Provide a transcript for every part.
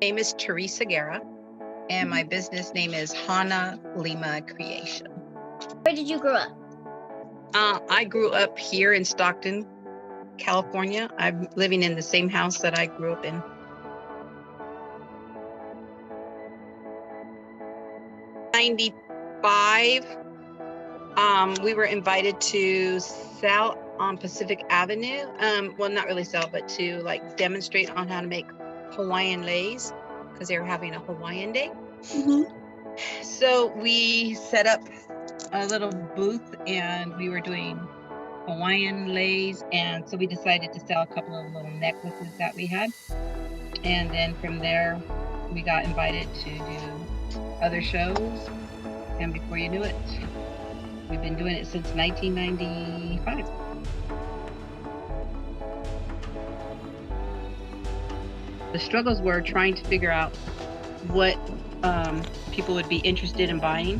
Name is Teresa Guerra, and my business name is Hanalima Creation. Where did you grow up? I grew up here in Stockton, California. I'm living in the same house that I grew up in. 95, we were invited to sell on Pacific Avenue. Well, not really sell, but to like demonstrate on how to make Hawaiian leis because they were having a Hawaiian day. Mm-hmm. So we set up a little booth and we were doing Hawaiian leis, and so we decided to sell a couple of little necklaces that we had, and then from there we got invited to do other shows, and before you knew it, we've been doing it since 1995. The struggles were trying to figure out what people would be interested in buying,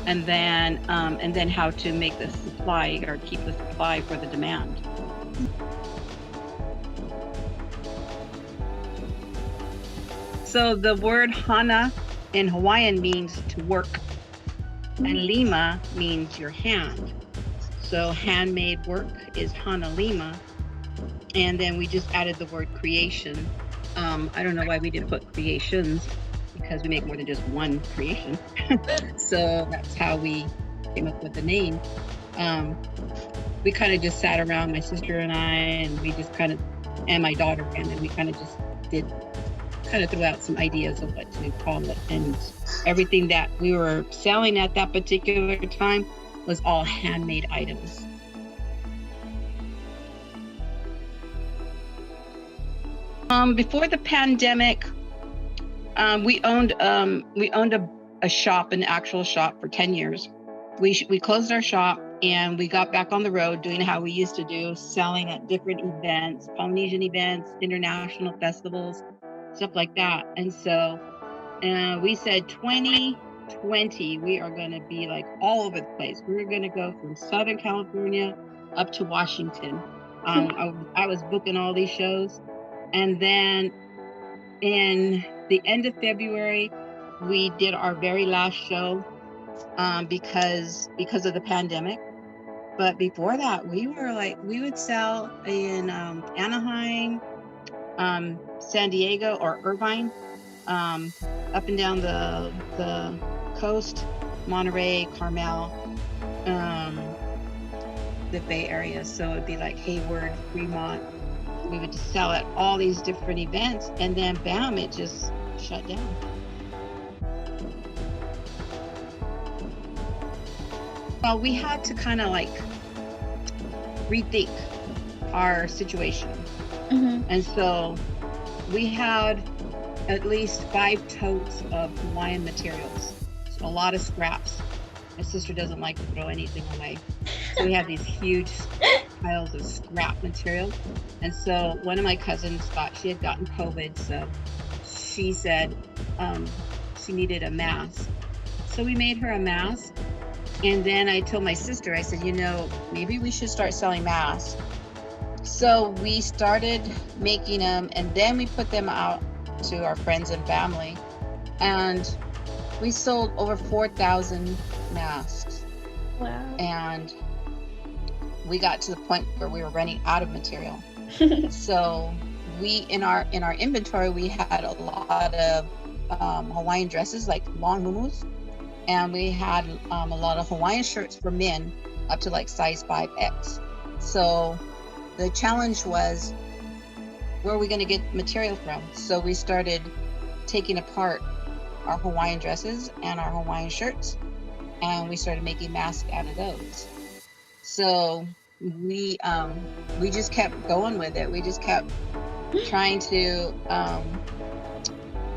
and then how to make the supply or keep the supply for the demand. So the word hana in Hawaiian means to work, and lima means your hand. So handmade work is Hanalima, and then we just added the word creation. I don't know why we didn't put creations, because we make more than just one creation. So that's how we came up with the name. We kind of just sat around, my sister and I, and we just and my daughter, and then we kind of just threw out some ideas of what to call it. And everything that we were selling at that particular time was all handmade items. Before the pandemic, we owned a shop, an actual shop, for 10 years. We closed our shop and we got back on the road doing how we used to do, selling at different events, Polynesian events, international festivals, stuff like that. And so we said 2020, we are going to be like all over the place. We were going to go from Southern California up to Washington. I was booking all these shows. And then in the end of February, we did our very last show because of the pandemic. But before that, we would sell in Anaheim, San Diego, or Irvine, up and down the coast, Monterey, Carmel, the Bay Area. So it'd be like Hayward, Fremont. We would just sell at all these different events, and then bam, it just shut down. Well, we had to kind of like rethink our situation. Mm-hmm. And so we had at least 5 totes of Hawaiian materials, so a lot of scraps. My sister doesn't like to throw anything away. So we have these huge piles of scrap material. And so one of my cousins thought she had gotten COVID, so she said she needed a mask. So we made her a mask. And then I told my sister, I said, maybe we should start selling masks. So we started making them, and then we put them out to our friends and family. And we sold over 4,000 masks. Wow. And we got to the point where we were running out of material. So we, in our inventory, we had a lot of Hawaiian dresses, like long muumuus, and we had a lot of Hawaiian shirts for men up to like size 5X. So the challenge was, where are we going to get material from? So we started taking apart our Hawaiian dresses and our Hawaiian shirts, and we started making masks out of those. So we just kept going with it. We just kept trying to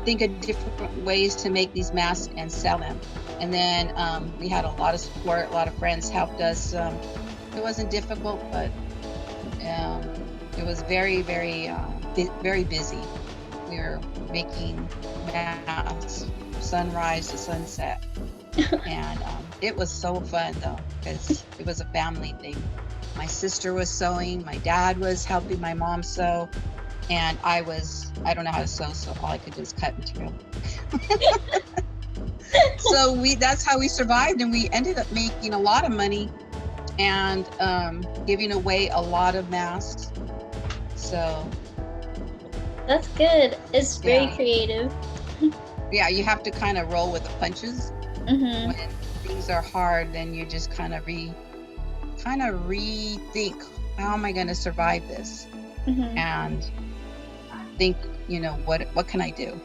think of different ways to make these masks and sell them. And then we had a lot of support. A lot of friends helped us. It wasn't difficult, but it was very, very, very busy. We were making masks sunrise to sunset. And it was so fun, though, because it was a family thing. My sister was sewing, my dad was helping my mom sew, and I don't know how to sew, so all I could do is cut material. So that's how we survived, and we ended up making a lot of money and giving away a lot of masks. So That's good. It's very Yeah. creative. yeah, you have to kind of roll with the punches. Mm-hmm. When things are hard, then you just kind of rethink, how am I going to survive this? Mm-hmm. And think, what can I do?